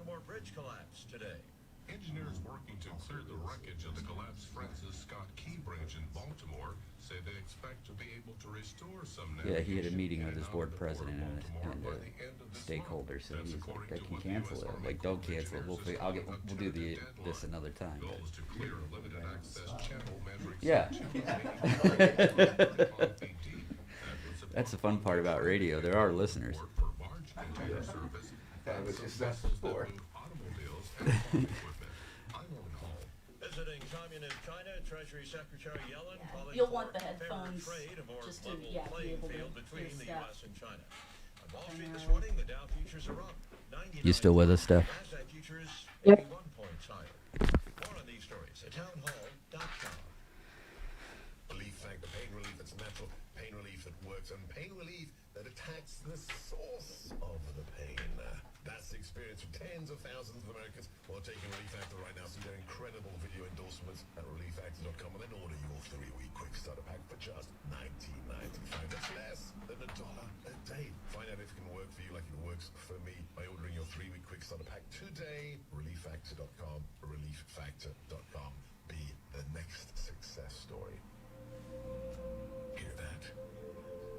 Baltimore bridge collapse today. Engineers working to clear the wreckage of the collapsed Francis Scott Key Bridge in Baltimore say they expect to be able to restore some navigation. Yeah, he had a meeting with his board president and stakeholders, so he's like, "They can cancel it." I'm like, "Don't cancel it. We'll do this another time." Goal is to clear a limited access channel measuring Yeah. That's the fun part about radio. There are listeners. for barge container service. That was just us before. Automobiles and farm equipment. I'm Owen Hall. Visiting Communist China, Treasury Secretary Yellen calling You'll for want the fairer headphones trade, a more just to, level yeah, be playing able to field hear between the stuff. U.S. and China. On Wall Street this morning, the Dow futures are up. You still with us, Steph? NASDAQ futures Yep. 81 points higher. More on these stories at townhall.com. Relief Factor, pain relief that's natural, pain relief that works, and pain relief that attacks the source of the pain. That's the experience of tens of thousands of Americans who are taking Relief Factor right now. See their incredible video endorsements at relieffactor.com and then order your 3-week quick starter pack for just $19.95. That's less than $1 a day. Find out if it can work for you like it works for me by ordering your 3-week quick starter pack today. Relieffactor.com, relieffactor.com. Be the next success story. Hear that?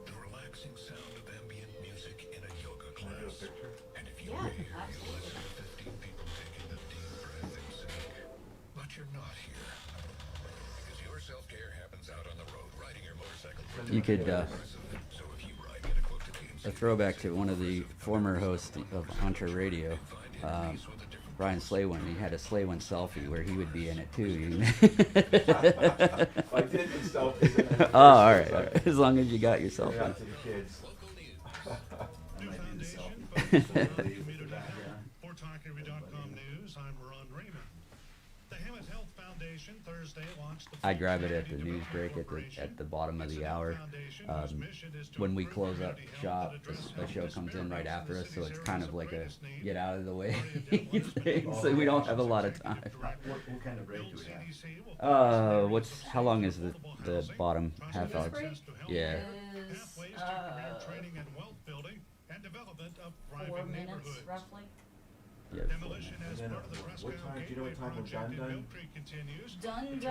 The relaxing sound of ambient music in a yoga class. And if you Yeah, hear, you'll absolutely. listen to 15 people taking a deep breath and saying, but you're not here. Because your self-care happens out on the road, riding your motorcycle. You could, So if you ride, get a quote to a throwback to one of the former hosts of Entre Radio, Brian Slaywin. He had a Slaywin selfie where he would be in it too. I did the selfies. Oh, all right. As long as you got your Shout selfie. out to the kids. New foundation for TalkErie.com News. I'm Ron Raymond. The Hammett Health Foundation Thursday launched the I grab it at the news break at the bottom of the hour. When we close up shop, a show comes in right after us, so it's kind of like a get out of the way thing, so we don't have a lot of time. What kind of break do we have? How long is the bottom half hour? Yeah. Is, training and wealth building and development of 4 thriving minutes neighborhoods. roughly. Yeah. Demolition as And then, part of the Prescott what time- do you know what Gateway time we're project in done? Mill Creek continues. Done.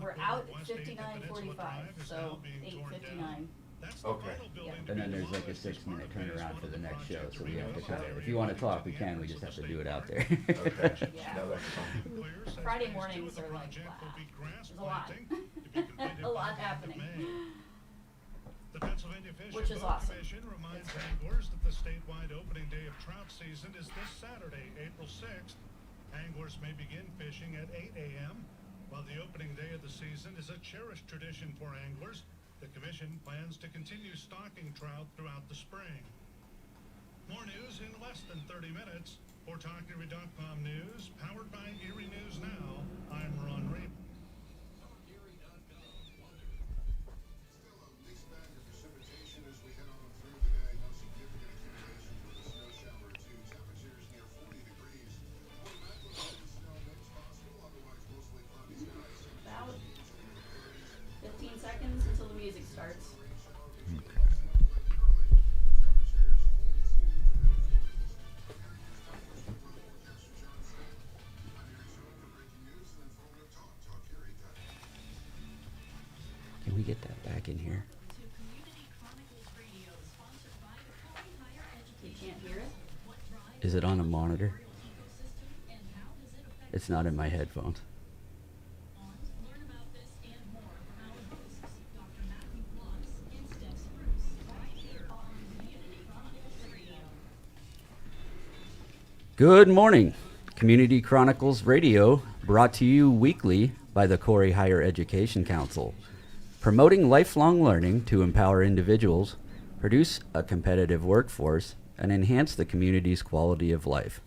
We're out at 59:45, so 8:59. That's the Okay. final building to And be then there's like a demolished as 6-minute part of phase turnaround one for of the next show, project so to we have to rebuild kind of, the if you want to area talk, we to the can, we entrance just have of to the do it state out park. there. Okay. Yeah. No, that's fine. Clear says Friday phase two mornings of the are like, project will wow. be grass There's a lot. planting to be completed A lot by the end of happening. May. The Pennsylvania Fish Which and is Boat awesome. Commission reminds It's great. anglers that the statewide opening day of trout season is this Saturday, April 6th. Anglers may begin fishing at 8 a.m. While the opening day of the season is a cherished tradition for anglers, the commission plans to continue stocking trout throughout the spring. More news in less than 30 minutes. For TalkErie.com News, powered by Erie News Now, I'm Ron Raymond. Still a mixed bag of precipitation as we head on through the day. No significant accumulations with a snow shower or two. Temperatures near 40 degrees. Snow mix possible, otherwise mostly cloudy skies. About 15 seconds until the music starts. Can we get that back in here? You can't hear it? Is it on a monitor? It's not in my headphones. Good morning. Community Chronicles Radio, brought to you weekly by the Corey Higher Education Council, promoting lifelong learning to empower individuals, produce a competitive workforce, and enhance the community's quality of life.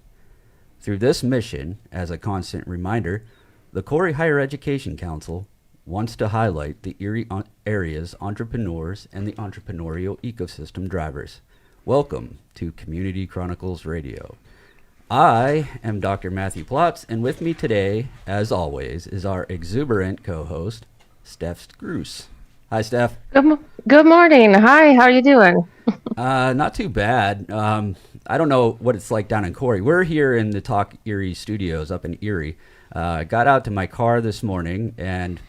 Through this mission, as a constant reminder, the Corey Higher Education Council wants to highlight the Erie area's entrepreneurs and the entrepreneurial ecosystem drivers. Welcome to Community Chronicles Radio. I am Dr. Matthew Plotz, and with me today, as always, is our exuberant co-host, Steph Gruce. Hi, Steph. Good morning. Hi, how are you doing? Not too bad. I don't know what it's like down in Corey. We're here in the Talk Erie studios up in Erie. Got out to my car this morning, and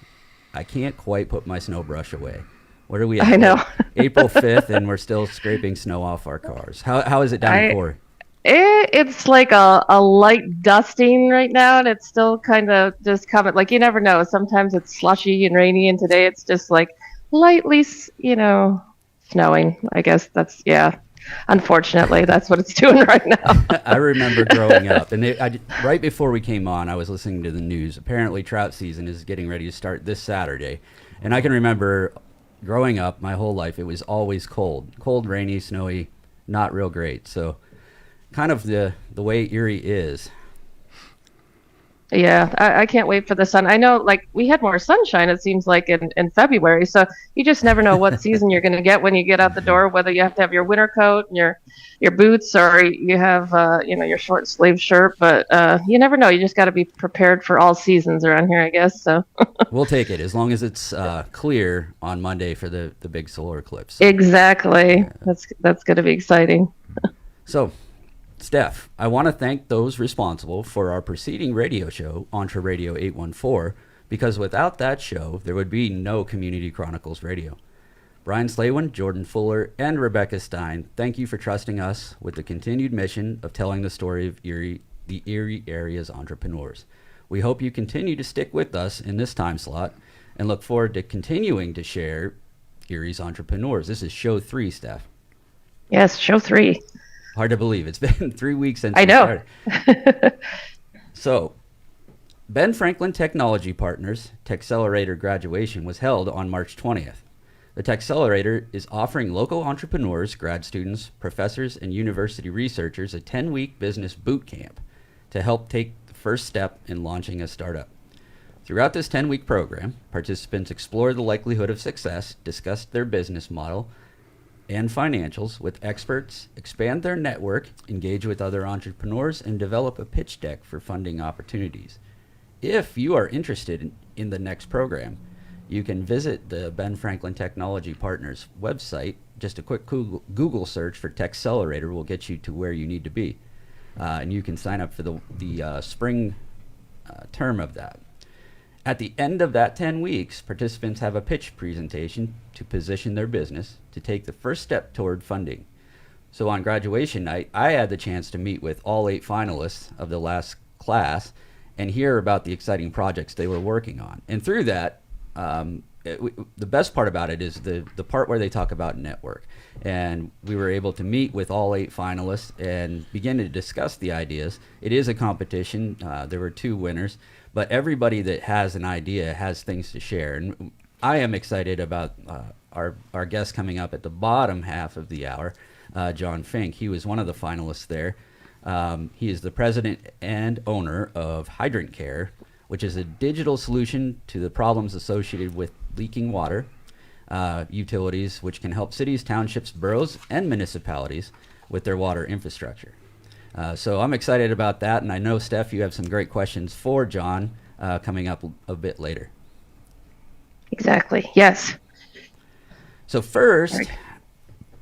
I can't quite put my snow brush away. What are we at? I know. April 5th, and we're still scraping snow off our cars. How is it down in Corey? It's like a light dusting right now, and it's still kind of just coming. Like, you never know. Sometimes it's slushy and rainy, and today it's just like lightly, snowing. I guess that's, yeah. Unfortunately, that's what it's doing right now. I remember growing up, and right before we came on, I was listening to the news. Apparently, trout season is getting ready to start this Saturday. And I can remember growing up my whole life, it was always cold. Cold, rainy, snowy, not real great. So kind of the way Erie is. Yeah, I can't wait for the sun. I know, like, we had more sunshine, it seems like, in February, so you just never know what season you're going to get when you get out the door, whether you have to have your winter coat and your boots, or you have, your short sleeve shirt, but you never know. You just got to be prepared for all seasons around here, I guess, so. We'll take it, as long as it's clear on Monday for the big solar eclipse. Exactly. That's going to be exciting. So, Steph, I want to thank those responsible for our preceding radio show, Entre Radio 814, because without that show, there would be no Community Chronicles Radio. Brian Slaywin, Jordan Fuller, and Rebecca Stein, thank you for trusting us with the continued mission of telling the story of Erie, the Erie area's entrepreneurs. We hope you continue to stick with us in this time slot and look forward to continuing to share Erie's entrepreneurs. This is show 3, Steph. Yes, show 3. Hard to believe. It's been 3 weeks since I know. started. So, Ben Franklin Technology Partners Techcelerator graduation was held on March 20th. The Techcelerator is offering local entrepreneurs, grad students, professors, and university researchers a 10-week business boot camp to help take the first step in launching a startup. Throughout this 10-week program, participants explore the likelihood of success, discuss their business model and financials with experts, expand their network, engage with other entrepreneurs, and develop a pitch deck for funding opportunities. If you are interested in the next program, you can visit the Ben Franklin Technology Partners website. Just a quick Google search for Techcelerator will get you to where you need to be. And you can sign up for the spring term of that. At the end of that 10 weeks, participants have a pitch presentation to position their business to take the first step toward funding. So on graduation night, I had the chance to meet with all 8 finalists of the last class and hear about the exciting projects they were working on. And through that, the best part about it is the part where they talk about network. And we were able to meet with all 8 finalists and begin to discuss the ideas. It is a competition. There were 2 winners. But everybody that has an idea has things to share. And I am excited about our guest coming up at the bottom half of the hour, John Fink. He was one of the finalists there. He is the president and owner of Hydrant Care, which is a digital solution to the problems associated with leaking water utilities, which can help cities, townships, boroughs, and municipalities with their water infrastructure. So I'm excited about that, and I know, Steph, you have some great questions for John coming up a bit later. Exactly, yes. So first,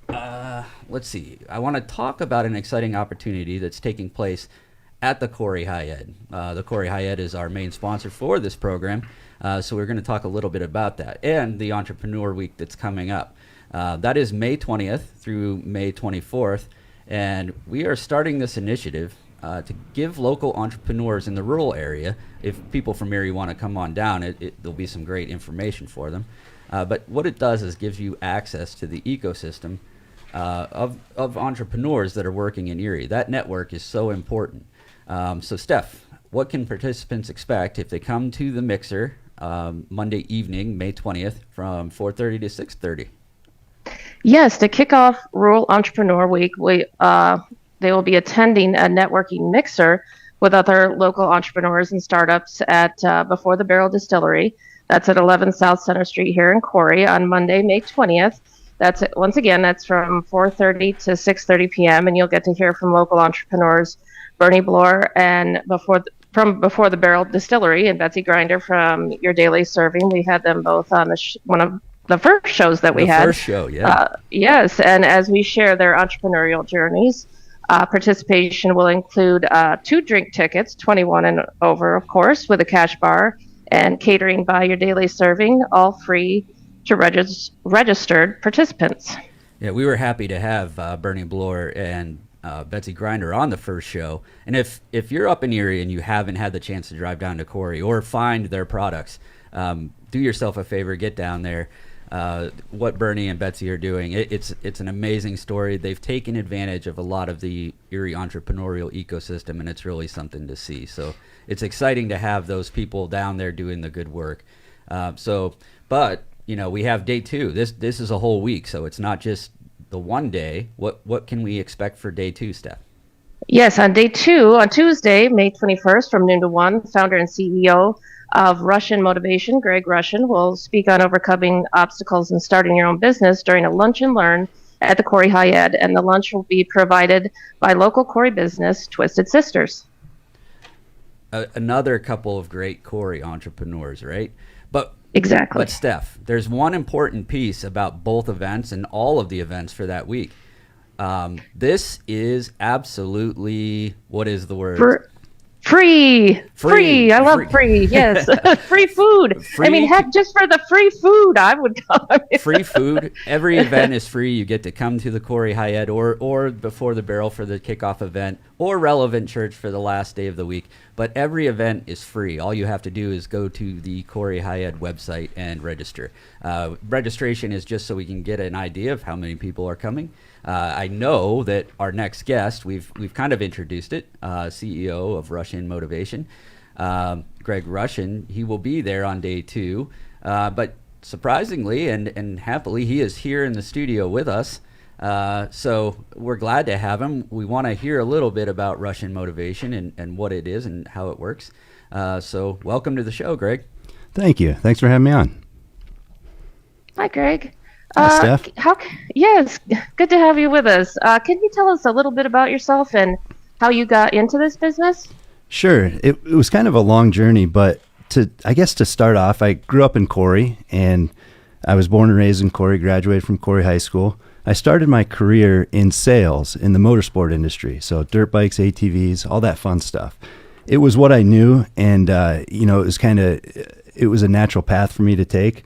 let's see. I want to talk about an exciting opportunity that's taking place at the Corey High Ed. The Corey High Ed is our main sponsor for this program, so we're going to talk a little bit about that and the Entrepreneur Week that's coming up. That is May 20th through May 24th. And we are starting this initiative to give local entrepreneurs in the rural area, if people from Erie want to come on down, there'll be some great information for them. But what it does is gives you access to the ecosystem of entrepreneurs that are working in Erie. That network is so important. So Steph, what can participants expect if they come to the Mixer Monday evening, May 20th, from 4:30 to 6:30? Yes, to kick off Rural Entrepreneur Week, they will be attending a networking mixer with other local entrepreneurs and startups at Before the Barrel Distillery. That's at 11 South Center Street here in Corey on Monday, May 20th. That's once again, that's from 4:30 to 6:30 p.m. and you'll get to hear from local entrepreneurs Bernie Bloor and from Before the Barrel Distillery and Betsy Grinder from Your Daily Serving. We had them both on one of the first shows that we had. The first show, yeah. Yes, and as we share their entrepreneurial journeys, Participation will include 2 drink tickets, 21 and over, of course, with a cash bar and catering by your daily serving, all free to registered participants. Yeah, we were happy to have Bernie Bloor and Betsy Grinder on the first show. And if you're up in Erie and you haven't had the chance to drive down to Corey or find their products, do yourself a favor, get down there. What Bernie and Betsy are doing, it's an amazing story. They've taken advantage of a lot of the Erie entrepreneurial ecosystem, and it's really something to see. So it's exciting to have those people down there doing the good work. But we have day 2. This is a whole week, so it's not just the one day. What can we expect for day 2, Steph? Yes, on day 2, on Tuesday, May 21st, from noon to 1, founder and CEO of Russian Motivation, Greg Russian, will speak on overcoming obstacles and starting your own business during a lunch and learn at the Corey High Ed, and the lunch will be provided by local Corey business, Twisted Sisters. Another couple of great Corey entrepreneurs, right? Exactly. But Steph, there's one important piece about both events and all of the events for that week. This is absolutely, what is the word? Free. I love free. Yes. Free food. I mean, heck, just for the free food, I would come. Free food. Every event is free. You get to come to the Corey High Ed or Before the Barrel for the kickoff event or Relevant Church for the last day of the week. But every event is free. All you have to do is go to the Corey High Ed website and register. Registration is just so we can get an idea of how many people are coming. I know that our next guest, we've kind of introduced it, CEO of Russian Motivation, Greg Russian. He will be there on day 2, but surprisingly and happily, he is here in the studio with us. So we're glad to have him. We want to hear a little bit about Russian Motivation and what it is and how it works. So welcome to the show, Greg. Thank you. Thanks for having me on. Hi, Greg. Hi, Steph. Yes, good to have you with us. Can you tell us a little bit about yourself and how you got into this business? Sure. It was kind of a long journey, but to start off, I grew up in Corey, and I was born and raised in Corey, graduated from Corey High School. I started my career in sales in the motorsport industry, so dirt bikes, ATVs, all that fun stuff. It was what I knew, and it was a natural path for me to take.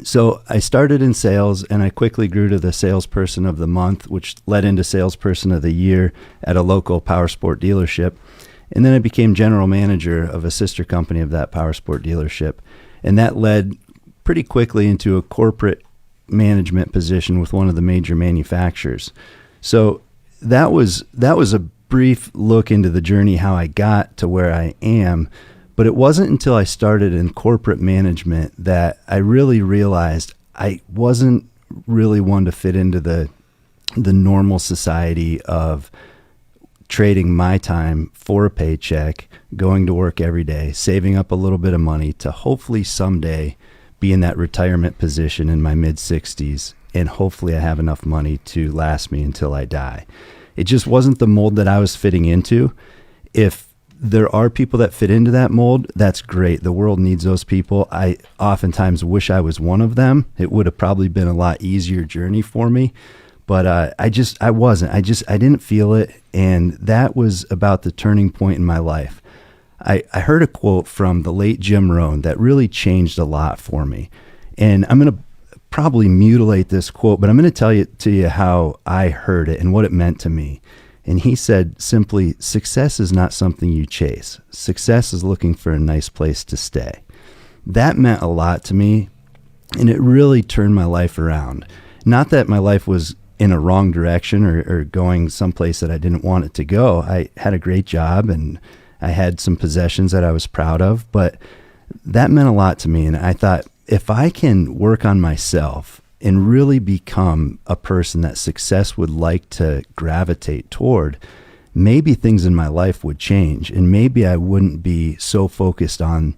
So I started in sales, and I quickly grew to the salesperson of the month, which led into salesperson of the year at a local power sport dealership. And then I became general manager of a sister company of that power sport dealership. And that led pretty quickly into a corporate management position with one of the major manufacturers. So that was a brief look into the journey, how I got to where I am. But it wasn't until I started in corporate management that I really realized I wasn't really one to fit into the normal society of trading my time for a paycheck, going to work every day, saving up a little bit of money to hopefully someday be in that retirement position in my mid-60s, and hopefully I have enough money to last me until I die. It just wasn't the mold that I was fitting into. If there are people that fit into that mold, that's great. The world needs those people. I oftentimes wish I was one of them. It would have probably been a lot easier journey for me, but I didn't feel it. And that was about the turning point in my life. I heard a quote from the late Jim Rohn that really changed a lot for me. And I'm going to probably mutilate this quote, but I'm going to tell you how I heard it and what it meant to me. And he said simply, success is not something you chase. Success is looking for a nice place to stay. That meant a lot to me, and it really turned my life around. Not that my life was in a wrong direction or going someplace that I didn't want it to go. I had a great job, and I had some possessions that I was proud of, but that meant a lot to me. And I thought, if I can work on myself and really become a person that success would like to gravitate toward, maybe things in my life would change, and maybe I wouldn't be so focused on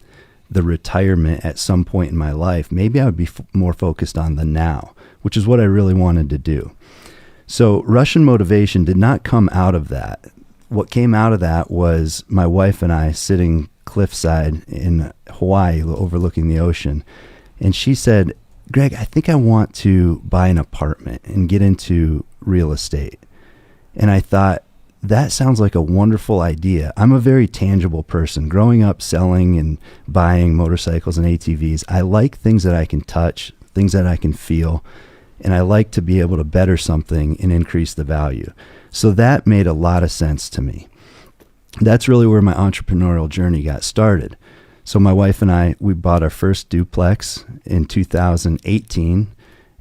the retirement at some point in my life. Maybe I would be more focused on the now, which is what I really wanted to do. So Russian Motivation did not come out of that. What came out of that was my wife and I sitting cliffside in Hawaii overlooking the ocean. And she said, Greg, I think I want to buy an apartment and get into real estate. And I thought, that sounds like a wonderful idea. I'm a very tangible person. Growing up selling and buying motorcycles and ATVs, I like things that I can touch, things that I can feel, and I like to be able to better something and increase the value. So that made a lot of sense to me. That's really where my entrepreneurial journey got started. So my wife and I, we bought our first duplex in 2018.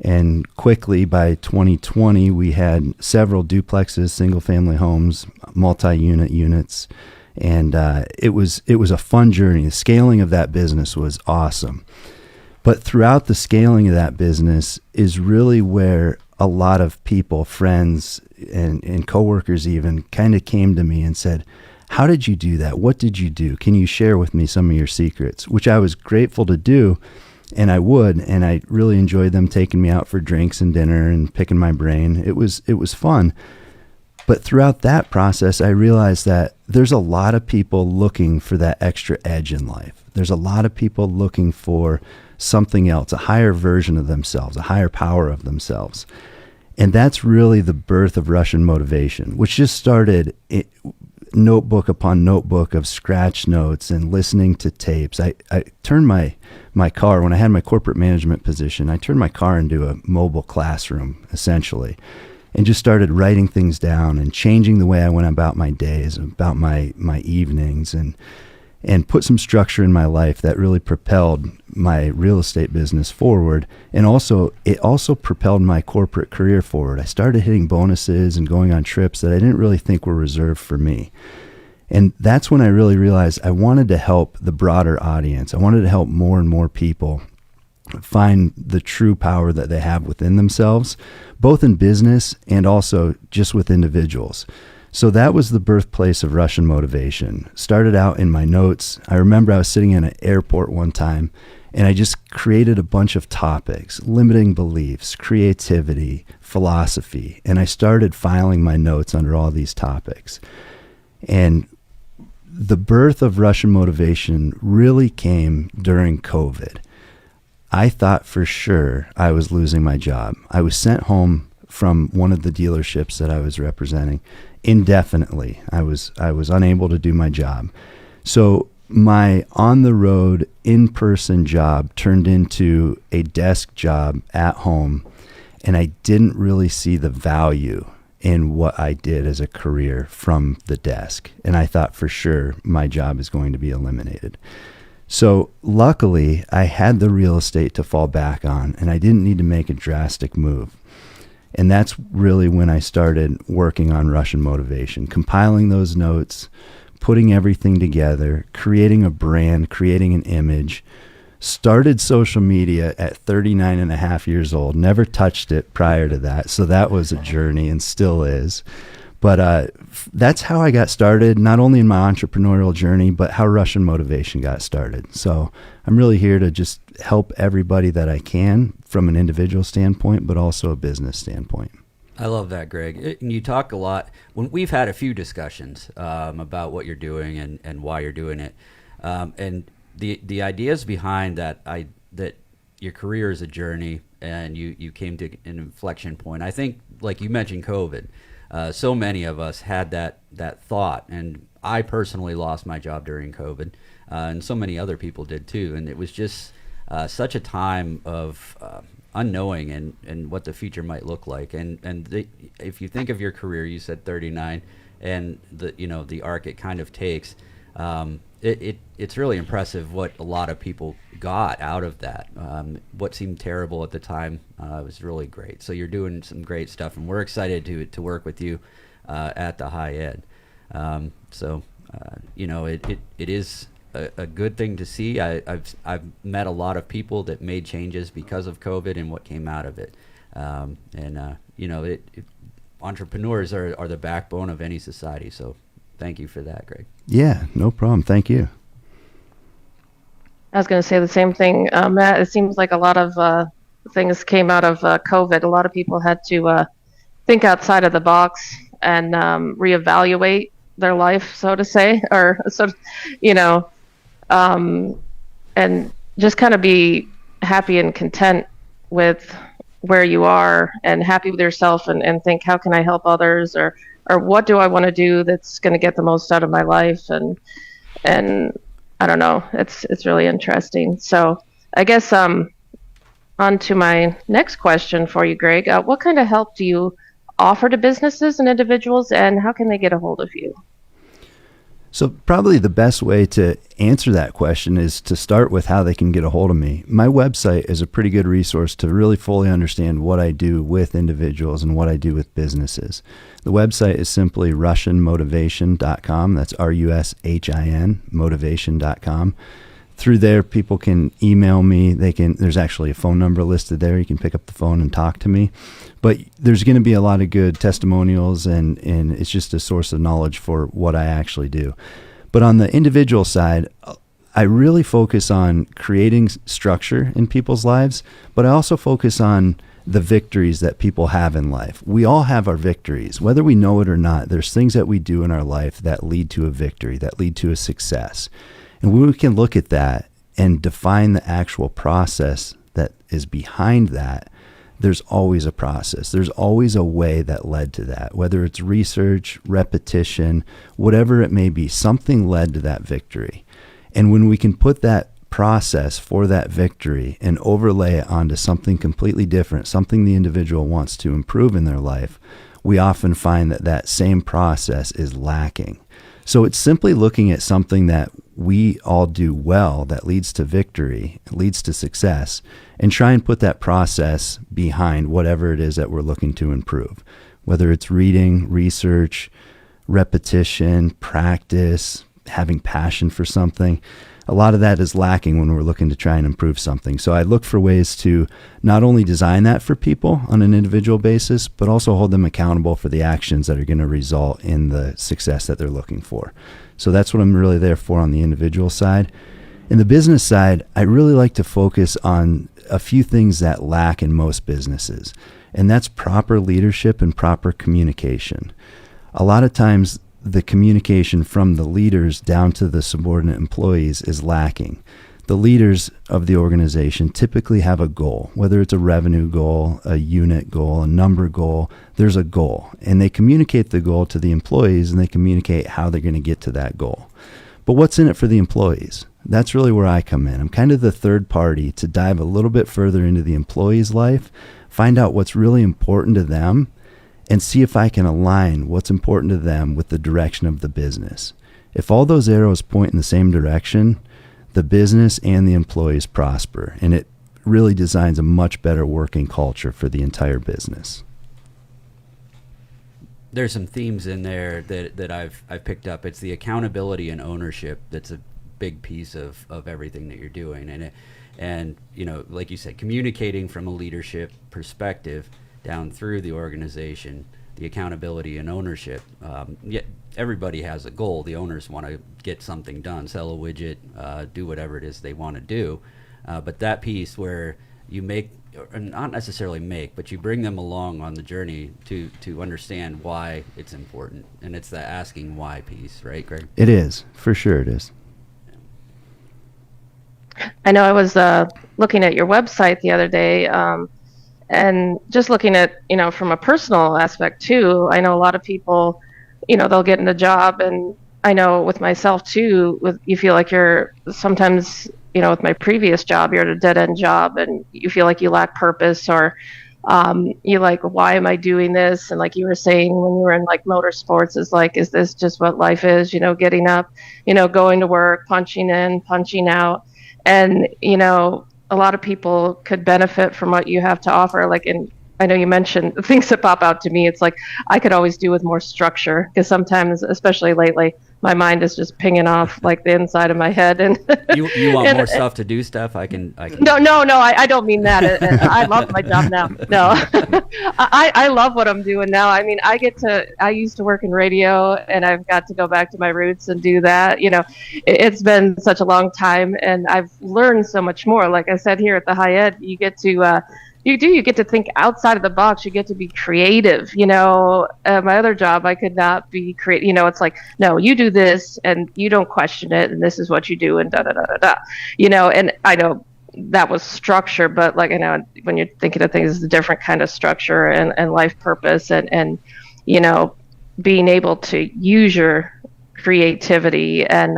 And quickly by 2020, we had several duplexes, single family homes, multi-unit units. And it was a fun journey. The scaling of that business was awesome. But throughout the scaling of that business is really where a lot of people, friends and coworkers even, kind of came to me and said, how did you do that? What did you do? Can you share with me some of your secrets? Which I was grateful to do. And I would, and I really enjoyed them taking me out for drinks and dinner and picking my brain. It was fun. But throughout that process, I realized that there's a lot of people looking for that extra edge in life. There's a lot of people looking for something else, a higher version of themselves, a higher power of themselves. And that's really the birth of Russian Motivation, which just started notebook upon notebook of scratch notes and listening to tapes. I turned my car, when I had my corporate management position, I turned my car into a mobile classroom, essentially, and just started writing things down and changing the way I went about my days, about my evenings, and put some structure in my life that really propelled my real estate business forward. And it also propelled my corporate career forward. I started hitting bonuses and going on trips that I didn't really think were reserved for me. And that's when I really realized I wanted to help the broader audience. I wanted to help more and more people find the true power that they have within themselves, both in business and also just with individuals. So that was the birthplace of Russian Motivation. Started out in my notes. I remember I was sitting in an airport one time and I just created a bunch of topics: limiting beliefs, creativity, philosophy. And I started filing my notes under all these topics. And the birth of Russian Motivation really came during COVID. I thought for sure I was losing my job. I was sent home from one of the dealerships that I was representing indefinitely. I was unable to do my job. So my on-the-road, in-person job turned into a desk job at home, and I didn't really see the value in what I did as a career from the desk. And I thought for sure my job is going to be eliminated. So luckily, I had the real estate to fall back on, and I didn't need to make a drastic move. And that's really when I started working on Russian Motivation, compiling those notes, putting everything together, creating a brand, creating an image. Started social media at 39 and a half years old, never touched it prior to that. So that was a journey and still is. But that's how I got started, not only in my entrepreneurial journey, but how Russian Motivation got started. So I'm really here to just help everybody that I can from an individual standpoint, but also a business standpoint. I love that, Greg. And you talk a lot. When we've had a few discussions about what you're doing and why you're doing it, and the ideas behind that that your career is a journey, and you came to an inflection point. I think, like you mentioned, COVID. So many of us had that thought, and I personally lost my job during COVID, and so many other people did too. And it was just such a time of unknowing and what the future might look like. And if you think of your career, you said 39, and the arc it kind of takes. It's really impressive what a lot of people got out of that. What seemed terrible at the time was really great. So you're doing some great stuff, and we're excited to work with you at the high end. It is a good thing to see. I've met a lot of people that made changes because of COVID and what came out of it. Entrepreneurs are the backbone of any society. So thank you for that, Greg. Yeah, no problem. Thank you. I was going to say the same thing, Matt. It seems like a lot of things came out of COVID. A lot of people had to think outside of the box and reevaluate their life, so to say, or and just kind of be happy and content with where you are and happy with yourself, and think, how can I help others, or or what do I want to do that's going to get the most out of my life, and I don't know, it's really interesting. So I guess on to my next question for you, Greg. What kind of help do you offer to businesses and individuals, and how can they get a hold of you? So probably the best way to answer that question is to start with how they can get a hold of me. My website is a pretty good resource to really fully understand what I do with individuals and what I do with businesses. The website is simply RussianMotivation.com. That's RUSHIN motivation.com. Through there, people can email me. There's actually a phone number listed there. You can pick up the phone and talk to me. But there's going to be a lot of good testimonials, and it's just a source of knowledge for what I actually do. But on the individual side, I really focus on creating structure in people's lives, but I also focus on the victories that people have in life. We all have our victories, whether we know it or not. There's things that we do in our life that lead to a victory, that lead to a success. And when we can look at that and define the actual process that is behind that, there's always a process. There's always a way that led to that, whether it's research, repetition, whatever it may be, something led to that victory. And when we can put that process for that victory and overlay it onto something completely different, something the individual wants to improve in their life, we often find that that same process is lacking. So it's simply looking at something that we all do well that leads to victory, leads to success, and try and put that process behind whatever it is that we're looking to improve. Whether it's reading, research, repetition, practice, having passion for something, a lot of that is lacking when we're looking to try and improve something. So I look for ways to not only design that for people on an individual basis, but also hold them accountable for the actions that are going to result in the success that they're looking for. So that's what I'm really there for on the individual side. In the business side, I really like to focus on a few things that lack in most businesses, and that's proper leadership and proper communication. A lot of times, the communication from the leaders down to the subordinate employees is lacking. The leaders of the organization typically have a goal, whether it's a revenue goal, a unit goal, a number goal, there's a goal. And they communicate the goal to the employees, and they communicate how they're going to get to that goal. But what's in it for the employees? That's really where I come in. I'm kind of the third party to dive a little bit further into the employee's life, find out what's really important to them, and see if I can align what's important to them with the direction of the business. If all those arrows point in the same direction, the business and the employees prosper, and it really designs a much better working culture for the entire business. There's some themes in there that I've picked up. It's the accountability and ownership that's a big piece of everything that you're doing, and you know, like you said, communicating from a leadership perspective down through the organization, the accountability and ownership. Yet everybody has a goal. The owners want to get something done, sell a widget, do whatever it is they want to do. But that piece where you make, or not necessarily make, but you bring them along on the journey to understand why it's important. And it's the asking why piece, right, Greg? It is, for sure it is. I know I was looking at your website the other day, and just looking at, you know, from a personal aspect too, I know a lot of people, you know, they'll get in a job, and I know with myself too, you feel like you're sometimes, you know, with my previous job, you're at a dead end job and you feel like you lack purpose, or you like, why am I doing this? And like you were saying, when you were in like motorsports, is like, is this just what life is? You know, getting up, you know, going to work, punching in, punching out. And, you know, a lot of people could benefit from what you have to offer. Like, I know you mentioned things that pop out to me. It's like, I could always do with more structure, because sometimes, especially lately, my mind is just pinging off like the inside of my head. And you want more stuff to do stuff? I can. No, I don't mean that. I love my job now. No, I love what I'm doing now. I mean, I used to work in radio, and I've got to go back to my roots and do that. You know, it's been such a long time, and I've learned so much more. Like I said, here at the high ed, you get to, you get to think outside of the box. You get to be creative. You know, my other job, I could not be creative. You know, it's like, no, you do this and you don't question it, and this is what you do, and da da da da da. You know, and I know that was structure, but like, I know when you're thinking of things, it's a different kind of structure and life purpose, and you know, being able to use your creativity. And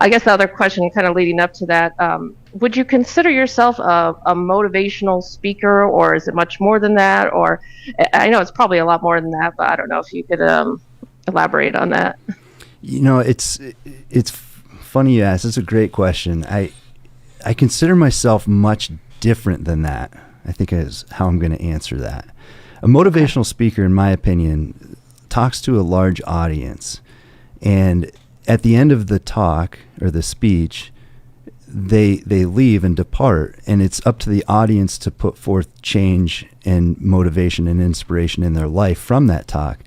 I guess the other question, kind of leading up to that, would you consider yourself a motivational speaker, or is it much more than that? Or I know it's probably a lot more than that, but I don't know if you could elaborate on that. You know, it's funny you ask. It's a great question. I consider myself much different than that, I think, is how I'm going to answer that. A motivational speaker, in my opinion, talks to a large audience. And at the end of the talk or the speech, they leave and depart. And it's up to the audience to put forth change and motivation and inspiration in their life from that talk.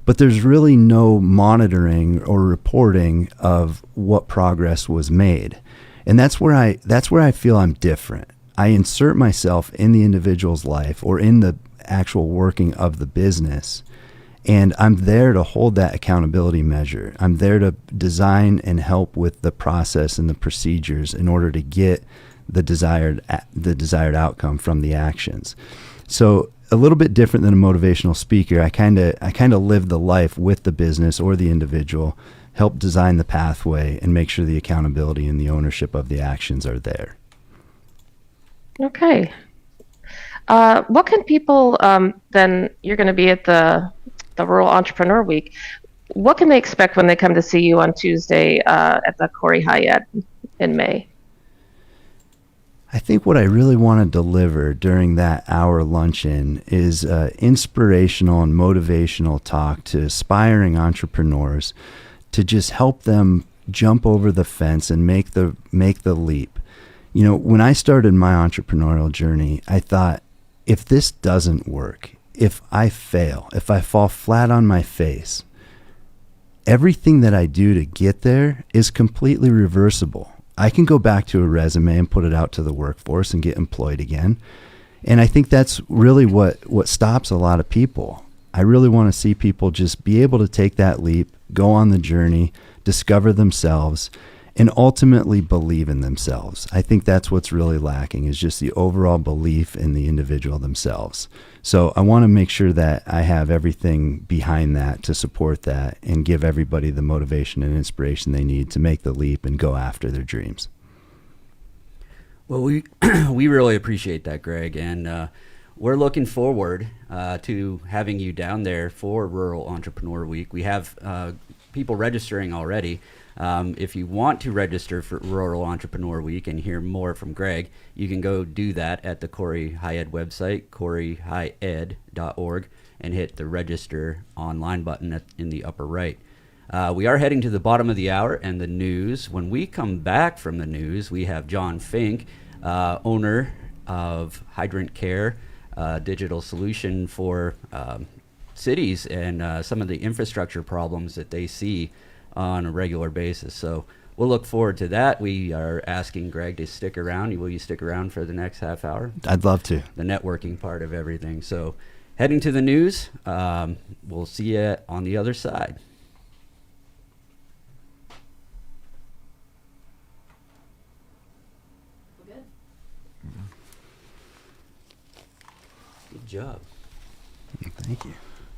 But there's really no monitoring or reporting of what progress was made. And that's where I feel I'm different. I insert myself in the individual's life or in the actual working of the business, and I'm there to hold that accountability measure. I'm there to design and help with the process and the procedures in order to get the desired outcome from the actions. So a little bit different than a motivational speaker. I kind of live the life with the business or the individual, help design the pathway, and make sure the accountability and the ownership of the actions are there. Okay. What can people, then you're going to be at the Rural Entrepreneur Week. What can they expect when they come to see you on Tuesday at the Corey Hyatt in May? I think what I really want to deliver during that hour luncheon is inspirational and motivational talk to aspiring entrepreneurs to just help them jump over the fence and make the leap. You know, when I started my entrepreneurial journey, I thought, if this doesn't work, if I fail, if I fall flat on my face, everything that I do to get there is completely reversible. I can go back to a resume and put it out to the workforce and get employed again. And I think that's really what stops a lot of people. I really want to see people just be able to take that leap, go on the journey, discover themselves, and ultimately believe in themselves. I think that's what's really lacking, is just the overall belief in the individual themselves. So I want to make sure that I have everything behind that to support that and give everybody the motivation and inspiration they need to make the leap and go after their dreams. Well, we really appreciate that, Greg, and we're looking forward to having you down there for Rural Entrepreneur Week. We have people registering already. If you want to register for Rural Entrepreneur Week and hear more from Greg, you can go do that at the Corey Hyatt website, coreyhyed.org, and hit the register online button in the upper right. We are heading to the bottom of the hour and the news. When we come back from the news, we have John Fink, owner of Hydrant Care, digital solution for cities and some of the infrastructure problems that they see on a regular basis. So we'll look forward to that. We are asking Greg to stick around. Will you stick around for the next half hour? I'd love to. The networking part of everything. So heading to the news. We'll see you on the other side. We're good. Good job. Thank you.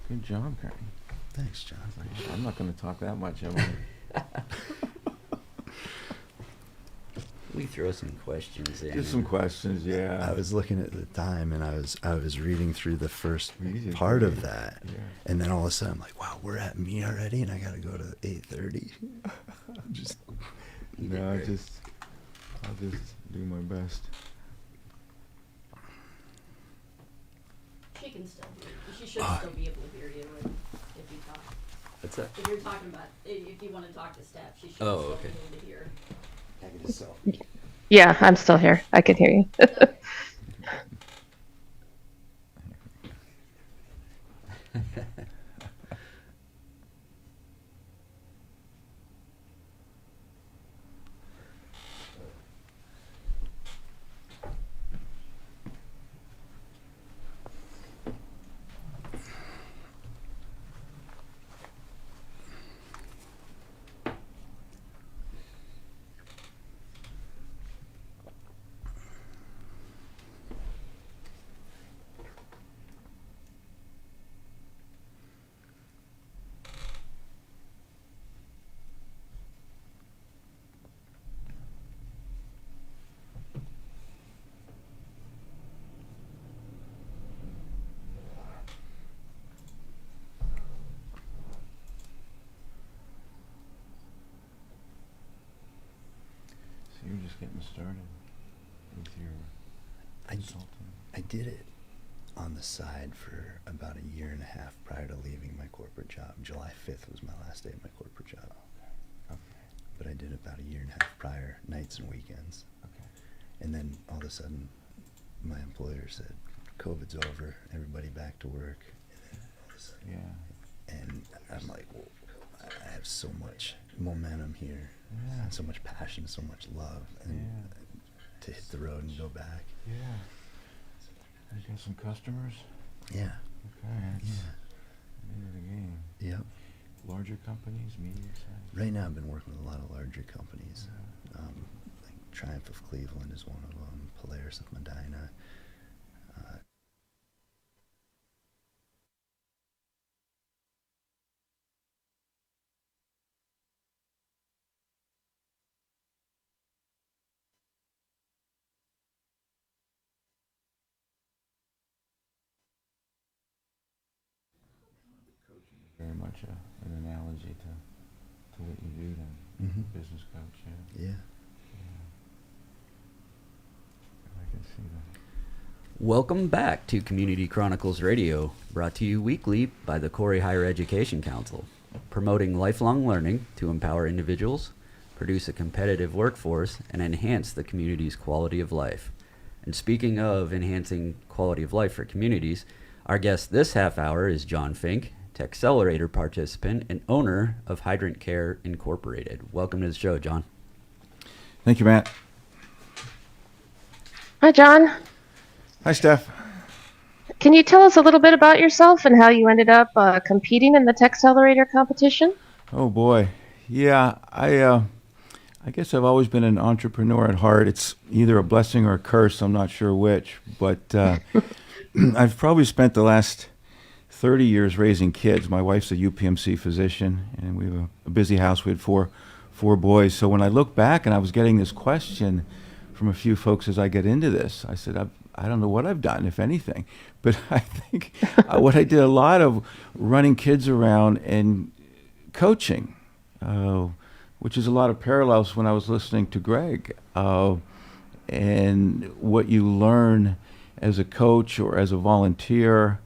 Good job, Karen. Thanks, John. I'm not going to talk that much, am I? We throw some questions in. Just some questions, yeah. I was looking at the time, and I was reading through the first Easy, part yeah. of that, Yeah. and then all of a sudden I'm like, wow, we're at me already, and I got to go to 8:30. Just No, I'll just do my best. She can still hear you. She should still be able to hear you if you talk. What's that? If you're talking about, if you want to talk to Steph, she should Oh, still okay. be able to hear. Yeah, I'm still here. I can hear you. you're just getting started with your consulting. I did it on the side for about a year and a half prior to leaving my corporate job. July 5th was my last day of my corporate job. Okay. But I did it about a year and a half prior, nights and weekends. Okay. And then all of a sudden, my employer said, COVID's over, everybody back to work. And then all of a sudden, and I'm like, well, I have so much momentum here, and so much passion, so much love, and to hit the road and go back. Yeah. You got some customers? Yeah. Okay, that's the name of the game. Yep. Larger companies, medium size? Right now I've been working with a lot of larger companies. Like Triumph of Cleveland is one of them, Polaris of Medina. Very much an analogy to what you do then, business coach, Yeah. I can see that. Welcome back to Community Chronicles Radio, brought to you weekly by the Corey Higher Education Council, promoting lifelong learning to empower individuals, produce a competitive workforce, and enhance the community's quality of life. And speaking of enhancing quality of life for communities, our guest this half hour is John Fink, Texcelerator participant and owner of Hydrant Care Incorporated. Welcome to the show, John. Thank you, Matt. Hi, John. Hi, Steph. Can you tell us a little bit about yourself and how you ended up competing in the Texcelerator competition? Oh boy, yeah. I guess I've always been an entrepreneur at heart. It's either a blessing or a curse. I'm not sure which, but I've probably spent the last 30 years raising kids. My wife's a UPMC physician, and we have a busy house. We had four boys. So when I look back, and I was getting this question from a few folks as I get into this, I said, I don't know what I've done, if anything. But I think what I did a lot of running kids around and coaching, which is a lot of parallels when I was listening to Greg. And what you learn as a coach or as a volunteer,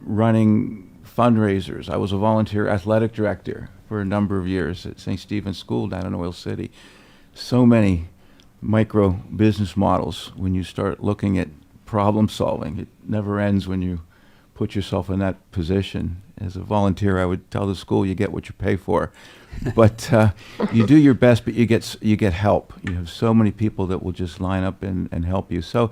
running fundraisers. I was a volunteer athletic director for a number of years at St. Stephen's School down in Oil City. So many micro business models when you start looking at problem solving. It never ends when you put yourself in that position. As a volunteer, I would tell the school, you get what you pay for. But you do your best, but you get help. You have so many people that will just line up and help you. So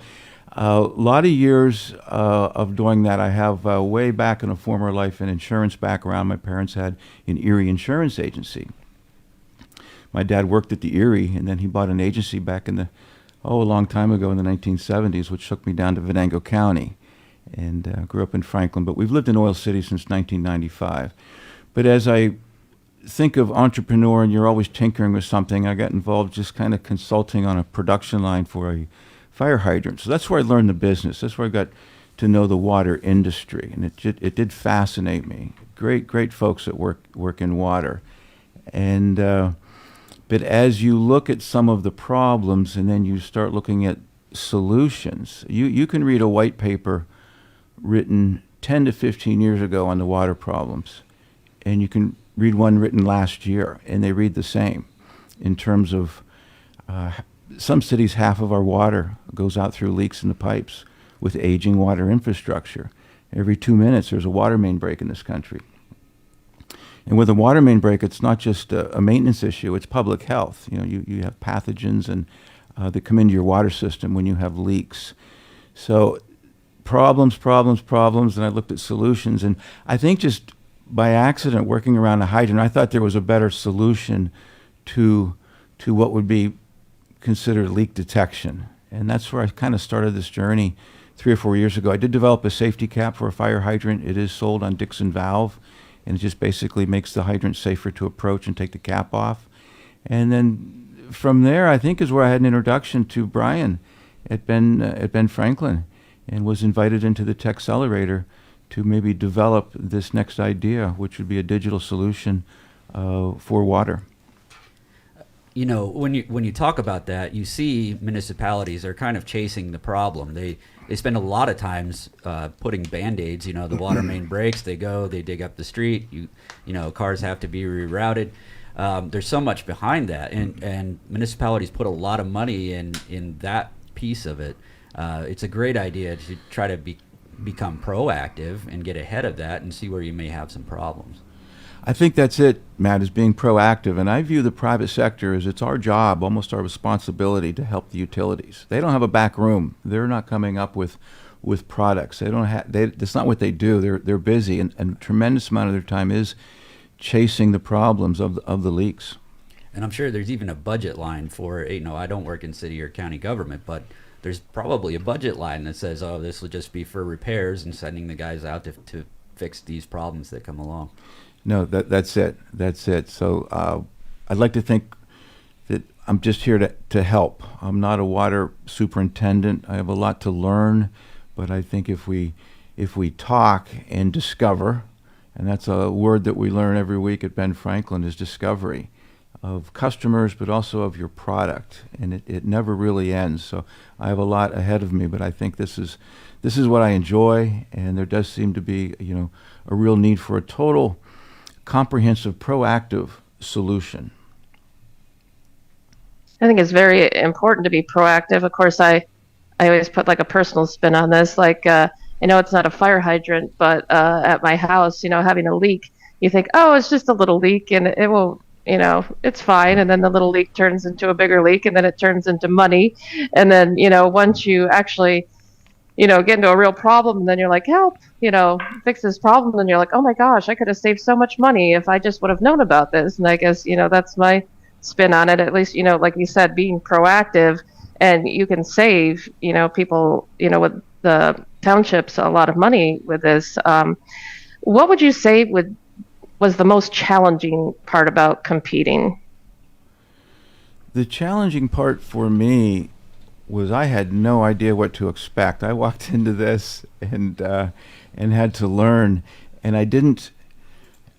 a lot of years of doing that. I have way back in a former life an insurance background. My parents had an Erie insurance agency. My dad worked at the Erie, and then he bought an agency back in a long time ago in the 1970s, which took me down to Venango County, and grew up in Franklin. But we've lived in Oil City since 1995. But as I think of entrepreneur, and you're always tinkering with something, I got involved just kind of consulting on a production line for a fire hydrant. So that's where I learned the business. That's where I got to know the water industry, and it did fascinate me. Great folks that work in water, and but as you look at some of the problems, and then you start looking at solutions, you can read a white paper written 10 to 15 years ago on the water problems, and you can read one written last year, and they read the same in terms of some cities, half of our water goes out through leaks in the pipes with aging water infrastructure. Every 2 minutes, there's a water main break in this country. And with a water main break, it's not just a maintenance issue, it's public health. You know, you have pathogens and that come into your water system when you have leaks. So problems, and I looked at solutions. And I think just by accident, working around a hydrant, I thought there was a better solution to what would be considered leak detection. And that's where I kind of started this journey 3 or 4 years ago. I did develop a safety cap for a fire hydrant. It is sold on Dixon Valve, and it just basically makes the hydrant safer to approach and take the cap off. And then from there, I think is where I had an introduction to Brian at Ben Franklin, and was invited into the Texcelerator to maybe develop this next idea, which would be a digital solution for water. you know, when you talk about that, you see municipalities are kind of chasing the problem. They spend a lot of times putting band-aids. You know, the water main breaks, they dig up the street. You know, cars have to be rerouted. There's so much behind that, and municipalities put a lot of money in that piece of it. It's a great idea to try to become proactive and get ahead of that and see where you may have some problems. I think that's it, Matt, is being proactive. And I view the private sector as it's our job, almost our responsibility to help the utilities. They don't have a back room. They're not coming up with products. They don't have. That's not what they do. They're busy, and a tremendous amount of their time is chasing the problems of the leaks. And I'm sure there's even a budget line for, you know, I don't work in city or county government, but there's probably a budget line that says, oh, this will just be for repairs and sending the guys out to fix these problems that come along. No, that's it. That's it. So I'd like to think that I'm just here to help. I'm not a water superintendent. I have a lot to learn, but I think if we talk and discover, and that's a word that we learn every week at Ben Franklin, is discovery of customers, but also of your product, and it never really ends. So I have a lot ahead of me, but I think this is what I enjoy, and there does seem to be, you know, a real need for a total, comprehensive, proactive solution. I think it's very important to be proactive. Of course, I always put like a personal spin on this. Like, I know it's not a fire hydrant, but at my house, you know, having a leak, you think, oh, it's just a little leak and it will, you know, it's fine. And then the little leak turns into a bigger leak, and then it turns into money. And then, you know, once you actually, you know, get into a real problem, and then you're like, help, you know, fix this problem. And you're like, oh my gosh, I could have saved so much money if I just would have known about this. And I guess, you know, that's my spin on it. At least, you know, like you said, being proactive, and you can save, you know, people, you know, with the townships a lot of money with this. What would you say was the most challenging part about competing? The challenging part for me was I had no idea what to expect. I walked into this and had to learn, and I didn't.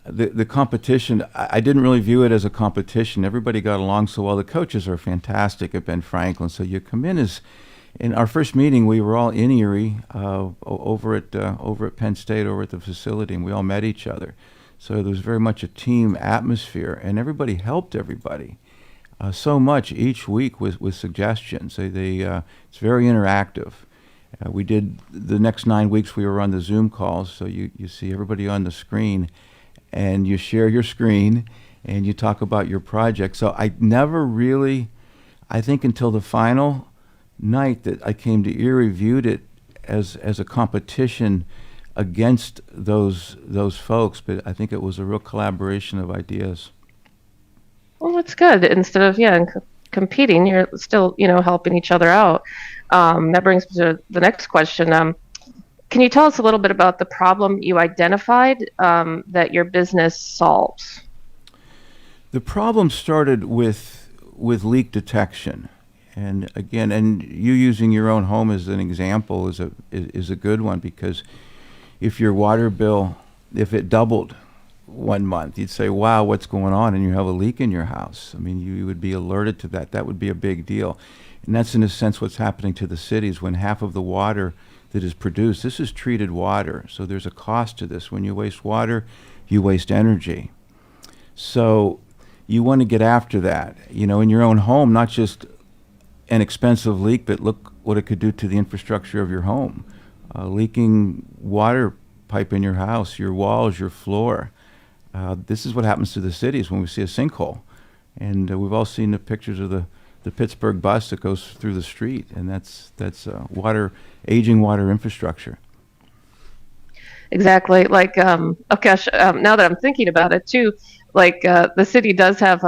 The competition, I didn't really view it as a competition. Everybody got along so well. The coaches are fantastic at Ben Franklin. So you come in as, in our first meeting, we were all in Erie, over at Penn State, over at the facility, and we all met each other. So there was very much a team atmosphere, and everybody helped everybody so much each week with suggestions. It's very interactive. We did the next 9 weeks. We were on the Zoom calls, so you see everybody on the screen, and you share your screen, and you talk about your project. So I never really, I think until the final night that I came to Erie, viewed it as a competition against those folks, but I think it was a real collaboration of ideas. Well, that's good. Instead of competing, you're still, you know, helping each other out. That brings me to the next question. Can you tell us a little bit about the problem you identified that your business solves? The problem started with leak detection, and again, and you using your own home as an example is a good one, because if your water bill, if it doubled 1 month, you'd say, wow, what's going on? And you have a leak in your house. I mean, you would be alerted to that. That would be a big deal. And that's in a sense what's happening to the cities when half of the water that is produced, this is treated water. So there's a cost to this. When you waste water, you waste energy. So you want to get after that, you know, in your own home, not just an expensive leak, but look what it could do to the infrastructure of your home. Leaking water pipe in your house, your walls, your floor. This is what happens to the cities when we see a sinkhole. And we've all seen the pictures of the Pittsburgh bus that goes through the street, and that's aging water infrastructure. Exactly. Like, now that I'm thinking about it too, like the city does have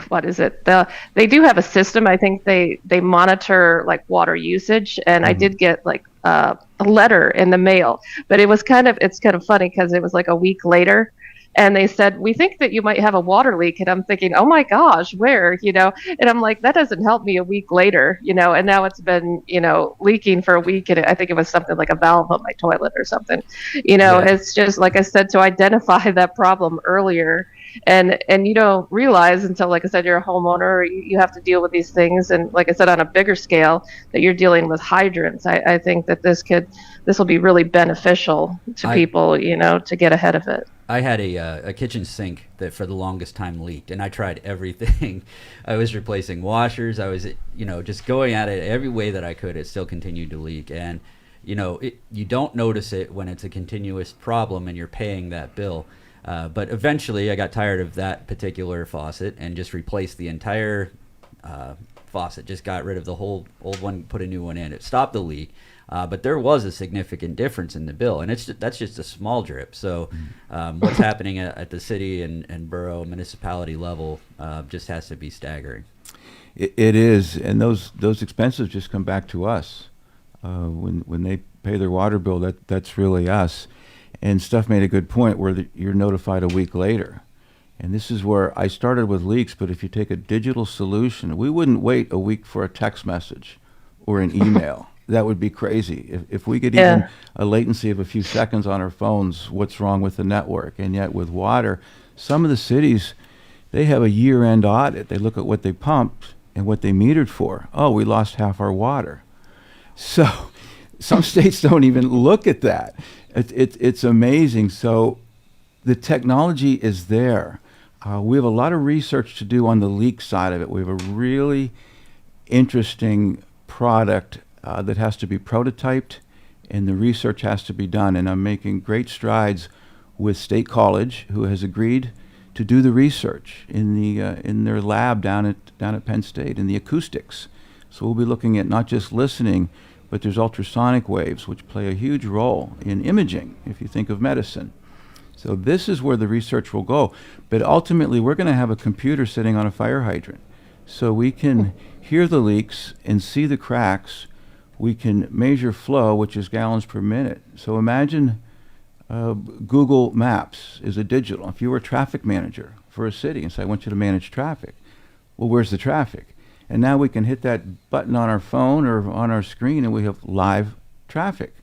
what is it? They do have a system. I think they monitor like water usage, and I did get like a letter in the mail, but it's kind of funny because it was like a week later. And they said, we think that you might have a water leak. And I'm thinking, oh my gosh, where, you know? And I'm like, that doesn't help me a week later, you know? And now it's been, you know, leaking for a week. And I think it was something like a valve on my toilet or something, you know? Yeah. It's just, like I said, to identify that problem earlier and you don't realize until, like I said, you're a homeowner, or you have to deal with these things, and like I said, on a bigger scale, that you're dealing with hydrants. I think that this will be really beneficial to people, to get ahead of it. I had a kitchen sink that for the longest time leaked, and I tried everything. I was replacing washers. I was, just going at it every way that I could. It still continued to leak, and you don't notice it when it's a continuous problem and you're paying that bill. But eventually, I got tired of that particular faucet and just replaced the entire faucet. Just got rid of the whole old one, put a new one in. It stopped the leak. But there was a significant difference in the bill, and that's just a small drip. So what's happening at the city and borough municipality level just has to be staggering. It is, and those expenses just come back to us. When they pay their water bill, that's really us. And Steph made a good point where you're notified a week later. And this is where I started with leaks, but if you take a digital solution, we wouldn't wait a week for a text message or an email. That would be crazy. If we could even a latency of a few seconds on our phones, what's wrong with the network? And yet with water, some of the cities, they have a year-end audit. They look at what they pumped and what they metered for. Oh, we lost half our water. So some states don't even look at that. It's amazing. So the technology is there. We have a lot of research to do on the leak side of it. We have a really interesting product that has to be prototyped, and the research has to be done. And I'm making great strides with State College, who has agreed to do the research in their lab down at Penn State in the acoustics. So we'll be looking at not just listening, but there's ultrasonic waves, which play a huge role in imaging, if you think of medicine. So this is where the research will go. But ultimately, we're going to have a computer sitting on a fire hydrant. So we can hear the leaks and see the cracks. We can measure flow, which is gallons per minute. So imagine Google Maps is a digital. If you were a traffic manager for a city and say, I want you to manage traffic, well, where's the traffic? And now we can hit that button on our phone or on our screen, and we have live traffic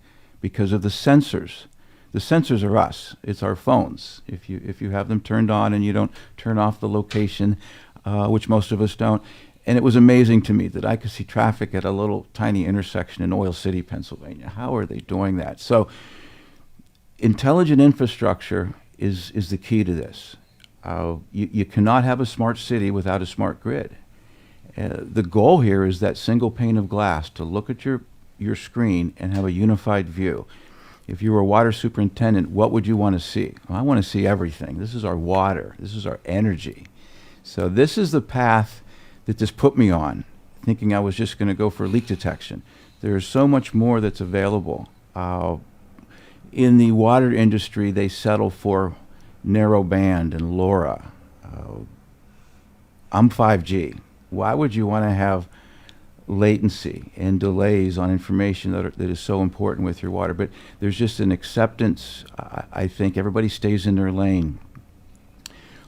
because of the sensors. The sensors are us. It's our phones. If you have them turned on and you don't turn off the location, which most of us don't. And it was amazing to me that I could see traffic at a little tiny intersection in Oil City, Pennsylvania. How are they doing that? So intelligent infrastructure is the key to this. You cannot have a smart city without a smart grid. The goal here is that single pane of glass, to look at your screen and have a unified view. If you were a water superintendent, what would you want to see? Well, I want to see everything. This is our water. This is our energy. So this is the path that this put me on, thinking I was just going to go for leak detection. There is so much more that's available. In the water industry, they settle for narrow band and LoRa. I'm 5G. Why would you want to have latency and delays on information that is so important with your water? But there's just an acceptance. I think everybody stays in their lane.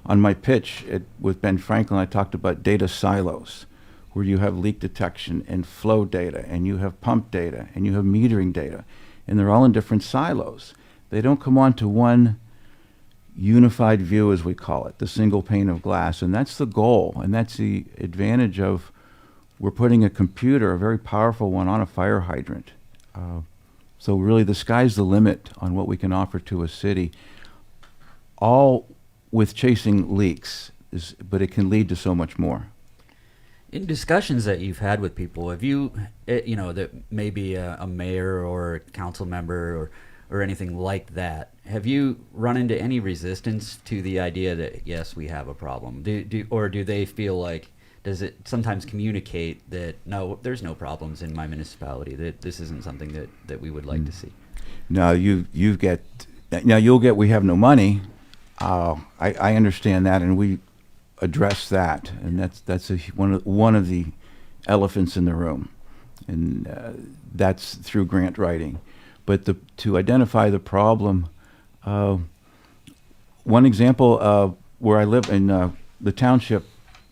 On my pitch with Ben Franklin, I talked about data silos, where you have leak detection and flow data, and you have pump data, and you have metering data, and they're all in different silos. They don't come onto one unified view, as we call it, the single pane of glass, and that's the goal, and that's the advantage of we're putting a computer, a very powerful one, on a fire hydrant. So really the sky's the limit on what we can offer to a city, all with chasing leaks, but it can lead to so much more. In discussions that you've had with people, have you, that maybe a mayor or a council member or anything like that, have you run into any resistance to the idea that, yes, we have a problem? Or do they feel like, does it sometimes communicate that, no, there's no problems in my municipality, that this isn't something that we would like to see? No, you'll get, we have no money. I understand that, and we address that, and that's one of the elephants in the room, and that's through grant writing. But to identify the problem, one example where I live in the township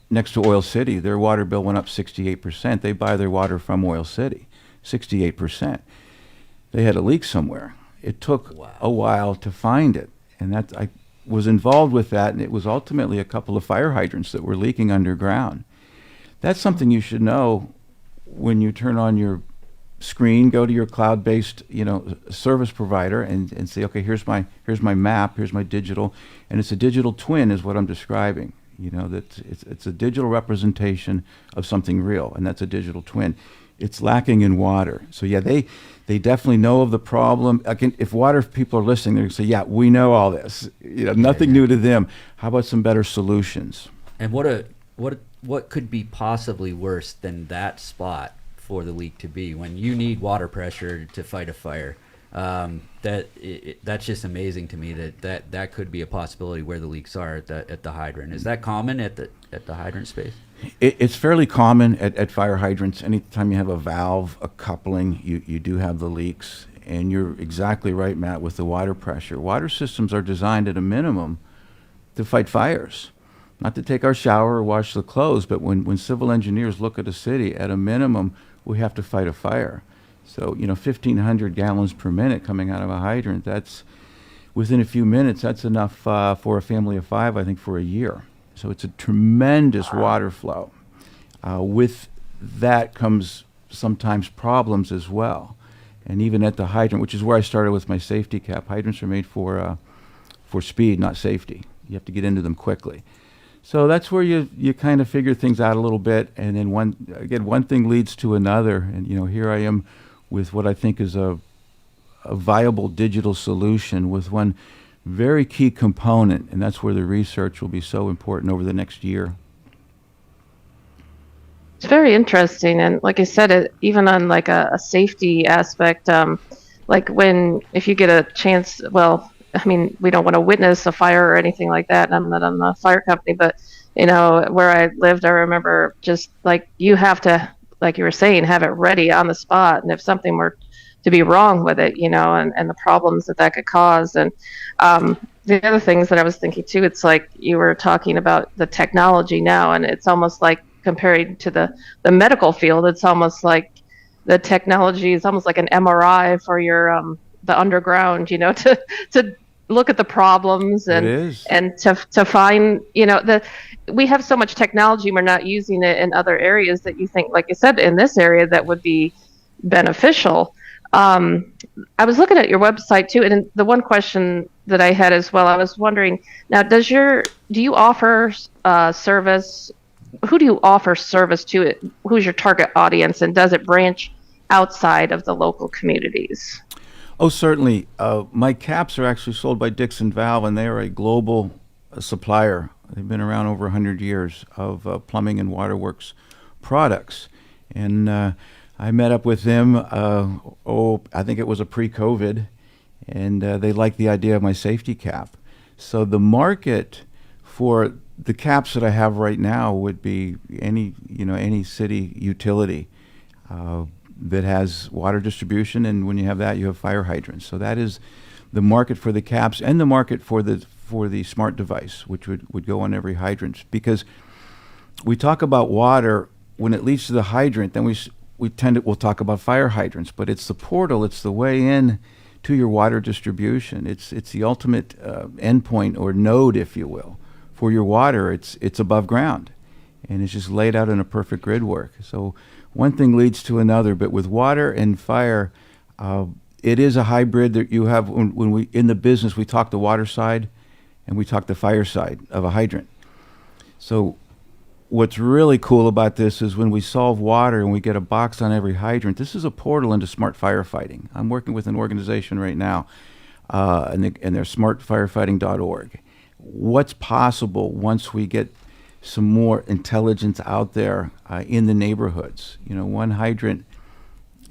next to Oil City, their water bill went up 68%. They buy their water from Oil City, 68%. They had a leak somewhere. It took a while to find it, and was involved with that, and it was ultimately a couple of fire hydrants that were leaking underground. That's something you should know when you turn on your screen, go to your cloud-based, service provider and say, okay, here's my map, here's my digital, and it's a digital twin is what I'm describing. That it's a digital representation of something real, and that's a digital twin. It's lacking in water. So yeah, they definitely know of the problem. Again, if water people are listening, they're going to say, yeah, we know all this. Nothing new to them. How about some better solutions? And what could be possibly worse than that spot for the leak to be when you need water pressure to fight a fire? That's just amazing to me that could be a possibility where the leaks are at the hydrant. Is that common at the hydrant space? It's fairly common at fire hydrants. Anytime you have a valve, a coupling, you do have the leaks. And you're exactly right, Matt, with the water pressure. Water systems are designed at a minimum to fight fires. Not to take our shower or wash the clothes, but when civil engineers look at a city, at a minimum, we have to fight a fire. So, 1,500 gallons per minute coming out of a hydrant, that's within a few minutes, that's enough for a family of 5, I think, for a year. So it's a tremendous water flow. With that comes sometimes problems as well. And even at the hydrant, which is where I started with my safety cap, hydrants are made for speed, not safety. You have to get into them quickly. So that's where you kind of figure things out a little bit, and then one thing leads to another, and here I am with what I think is a viable digital solution with one very key component, and that's where the research will be so important over the next year. It's very interesting, and like I said, even on like a safety aspect, like if you get a chance, well, I mean, we don't want to witness a fire or anything like that, and I'm not on the fire company, but where I lived, I remember just like you have to, like you were saying, have it ready on the spot, and if something were to be wrong with it, and the problems that could cause. And the other things that I was thinking too, it's like you were talking about the technology now, and it's almost like comparing to the medical field, it's almost like the technology is almost like an MRI for your the underground, to look at the problems and to find, we have so much technology, we're not using it in other areas that you think, like you said, in this area that would be beneficial. I was looking at your website too, and the one question that I had as well, I was wondering, now do you offer service? Who do you offer service to? Who's your target audience, and does it branch outside of the local communities? Oh, certainly. My caps are actually sold by Dixon Valve, and they are a global supplier. They've been around over 100 years of plumbing and waterworks products. And I met up with them, I think it was a pre-COVID, and they liked the idea of my safety cap. So the market for the caps that I have right now would be any city utility that has water distribution, and when you have that, you have fire hydrants. So that is the market for the caps, and the market for the smart device, which would go on every hydrant. Because we talk about water when it leads to the hydrant, then we'll talk about fire hydrants, but it's the portal, it's the way in to your water distribution. It's the ultimate endpoint or node, if you will, for your water. It's above ground, and it's just laid out in a perfect grid work. So one thing leads to another, but with water and fire, it is a hybrid that you have. When we in the business, we talk the water side and we talk the fire side of a hydrant. So what's really cool about this is when we solve water and we get a box on every hydrant, this is a portal into smart firefighting. I'm working with an organization right now, and they're smartfirefighting.org. What's possible once we get some more intelligence out there in the neighborhoods? One hydrant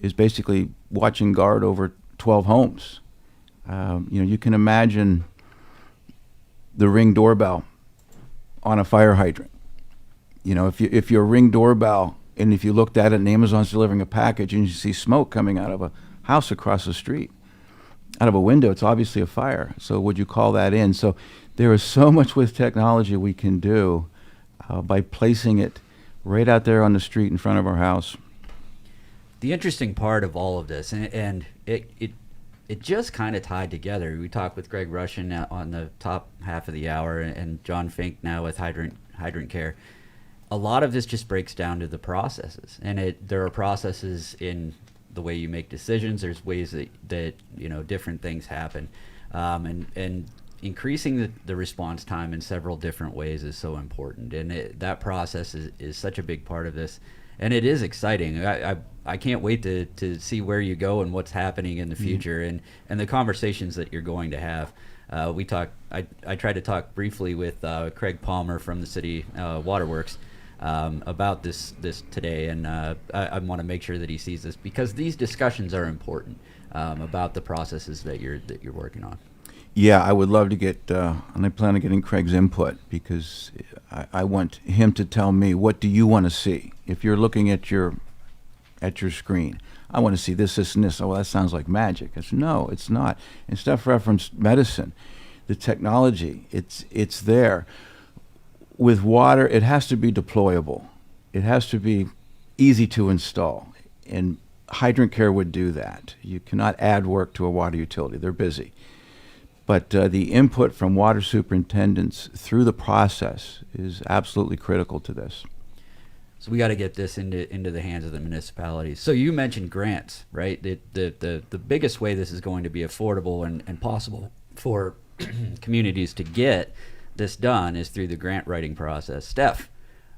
is basically watching guard over 12 homes. You can imagine the Ring doorbell on a fire hydrant. If you're a Ring doorbell, and if you looked at it and Amazon's delivering a package and you see smoke coming out of a house across the street, out of a window, it's obviously a fire. So would you call that in? So there is so much with technology we can do by placing it right out there on the street in front of our house. The interesting part of all of this, and it it just kind of tied together. We talked with Greg Russian on the top half of the hour, and John Fink now with hydrant care. A lot of this just breaks down to the processes, and there are processes in the way you make decisions. There's ways that different things happen, and increasing the response time in several different ways is so important, and that process is such a big part of this, and it is exciting. I can't wait to see where you go and what's happening in the future, and the conversations that you're going to have. I tried to talk briefly with Craig Palmer from the city waterworks about this today, and I want to make sure that he sees this, because these discussions are important about the processes that you're working on. Yeah, I would love to get, and I plan on getting Craig's input, because I want him to tell me, what do you want to see? If you're looking at your screen, I want to see this, and this. Oh, well, that sounds like magic. I said, no, it's not. And Steph referenced medicine, the technology. It's there. With water, it has to be deployable. It has to be easy to install, and hydrant care would do that. You cannot add work to a water utility. They're busy. But the input from water superintendents through the process is absolutely critical to this. So we got to get this into the hands of the municipalities. So you mentioned grants, right? The biggest way this is going to be affordable and possible for communities to get this done is through the grant writing process. Steph,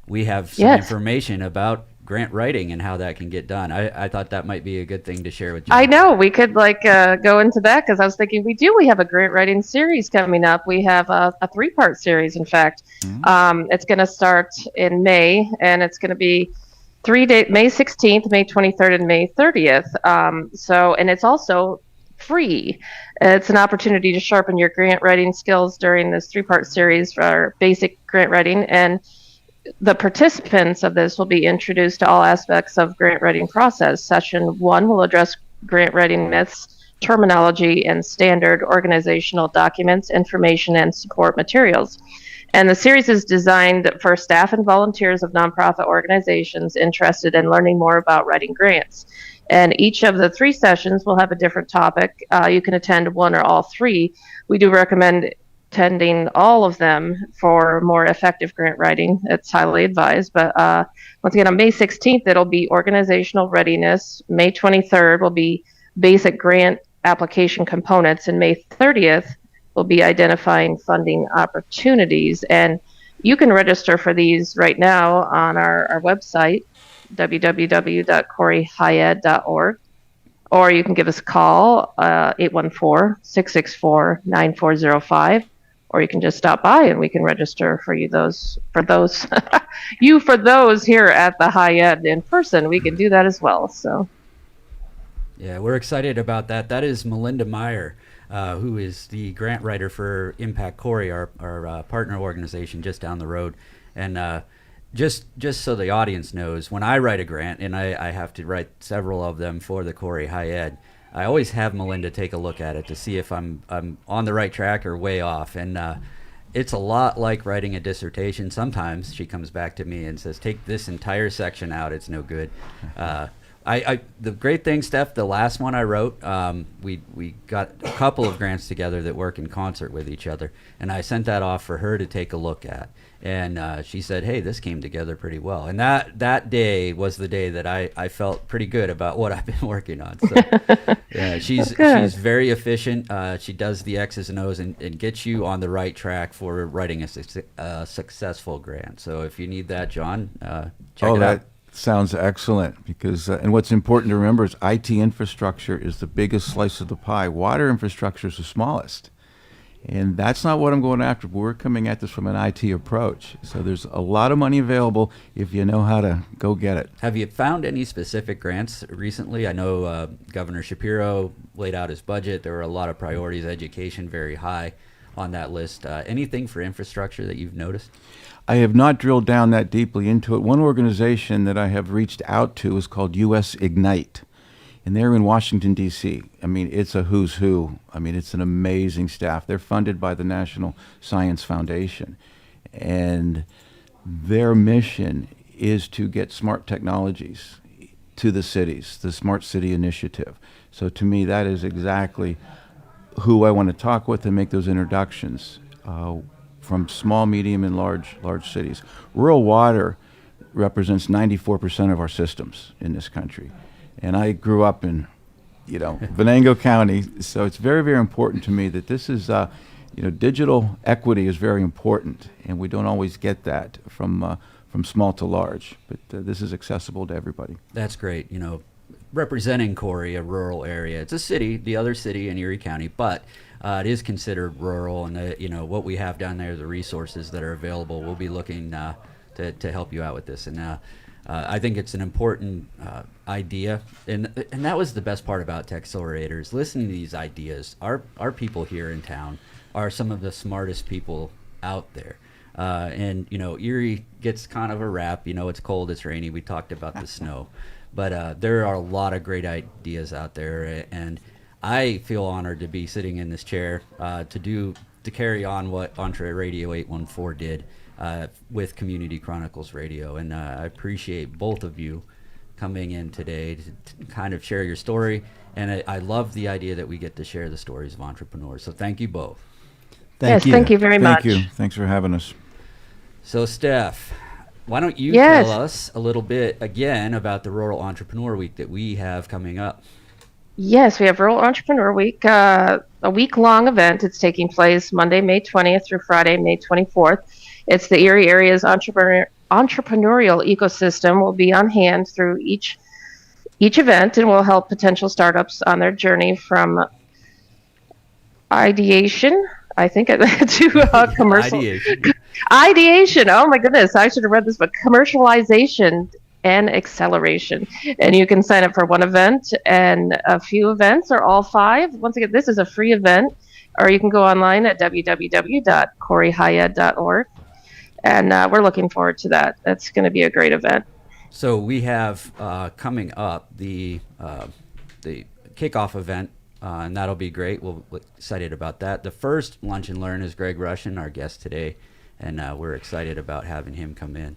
we have some information about grant writing and how that can get done. I thought that might be a good thing to share with you. I know we could go into that, because I was thinking we have a grant writing series coming up. We have a 3-part series, in fact. It's going to start in May, and it's going to be 3 days: May 16th, May 23rd, and May 30th. And it's also free. It's an opportunity to sharpen your grant writing skills during this 3-part series for basic grant writing, and the participants of this will be introduced to all aspects of grant writing process. Session 1 will address grant writing myths, terminology, and standard organizational documents, information, and support materials. And the series is designed for staff and volunteers of nonprofit organizations interested in learning more about writing grants. And each of the 3 sessions will have a different topic. You can attend 1 or all 3. We do recommend attending all of them for more effective grant writing. It's highly advised. But once again, on May 16th, it'll be organizational readiness. May 23rd will be basic grant application components. And May 30th will be identifying funding opportunities. And you can register for these right now on our website, www.coreyhighed.org. Or you can give us a call, 814-664-9405. Or you can just stop by and we can register for you for those here at the High Ed in person. We can do that as well. So yeah, we're excited about that. That is Melinda Meyer, who is the grant writer for Impact Corey, our partner organization just down the road. And just so the audience knows, when I write a grant, and I have to write several of them for the Corey High Ed, I always have Melinda take a look at it to see if I'm on the right track or way off. And it's a lot like writing a dissertation. Sometimes she comes back to me and says, take this entire section out. It's no good. The great thing, Steph, the last one I wrote, we got a couple of grants together that work in concert with each other. And I sent that off for her to take a look at. And she said, hey, this came together pretty well. And that day was the day that I felt pretty good about what I've been working on. So yeah, she's very efficient. She does the X's and O's and gets you on the right track for writing a successful grant. So if you need that, John, check it out. That sounds excellent, because and what's important to remember is IT infrastructure is the biggest slice of the pie. Water infrastructure is the smallest. And that's not what I'm going after. We're coming at this from an IT approach. So there's a lot of money available if you know how to go get it. Have you found any specific grants recently? I know Governor Shapiro laid out his budget. There were a lot of priorities, education very high on that list. Anything for infrastructure that you've noticed? I have not drilled down that deeply into it. One organization that I have reached out to is called US Ignite. And they're in Washington, D.C. I mean, it's a who's who. I mean, it's an amazing staff. They're funded by the National Science Foundation. And their mission is to get smart technologies to the cities, the Smart City Initiative. So to me, that is exactly who I want to talk with and make those introductions from small, medium, and large cities. Rural water represents 94% of our systems in this country. And I grew up in, Venango County, so it's very, very important to me that this is, digital equity is very important, and we don't always get that from small to large, but this is accessible to everybody. That's great. Representing Corey, a rural area. It's a city, the other city in Erie County, but it is considered rural, and what we have down there, the resources that are available, we'll be looking to help you out with this. And I think it's an important idea, and that was the best part about Texcelators. Listening to these ideas, our people here in town are some of the smartest people out there. And Erie gets kind of a rap. It's cold, it's rainy. We talked about the snow. But there are a lot of great ideas out there, and I feel honored to be sitting in this chair to carry on what Entre Radio 814 did with Community Chronicles Radio. And I appreciate both of you coming in today to kind of share your story. And I love the idea that we get to share the stories of entrepreneurs. So thank you both. Thank you very much. Thank you. Thanks for having us. So Steph, why don't you tell us a little bit again about the Rural Entrepreneur Week that we have coming up? Yes, we have Rural Entrepreneur Week, a week-long event. It's taking place Monday, May 20th through Friday, May 24th. It's the Erie area's entrepreneurial ecosystem will be on hand through each event, and will help potential startups on their journey from ideation, I think, to commercial. Ideation. Oh my goodness, I should have read this, but commercialization and acceleration. And you can sign up for one event and a few events, or all five. Once again, this is a free event, or you can go online at www.coreyhighed.org. And we're looking forward to that. That's going to be a great event. So we have coming up the kickoff event, and that'll be great. We're excited about that. The first Lunch and Learn is Greg Rushin, our guest today, and we're excited about having him come in.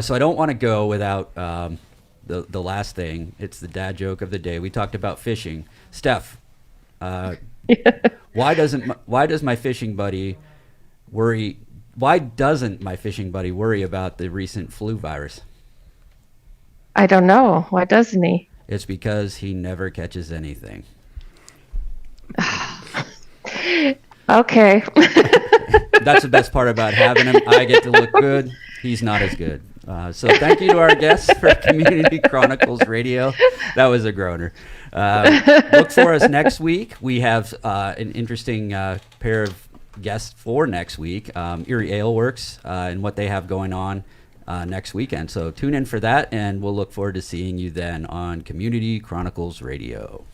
So I don't want to go without the last thing. It's the dad joke of the day. We talked about fishing. Steph, why doesn't my fishing buddy worry about the recent flu virus? I don't know. Why doesn't he? It's because he never catches anything. Okay. That's the best part about having him. I get to look good. He's not as good. So thank you to our guests for Community Chronicles Radio. That was a groaner. Look for us next week. We have an interesting pair of guests for next week, Erie Ale Works, and what they have going on next weekend. So tune in for that, and we'll look forward to seeing you then on Community Chronicles Radio.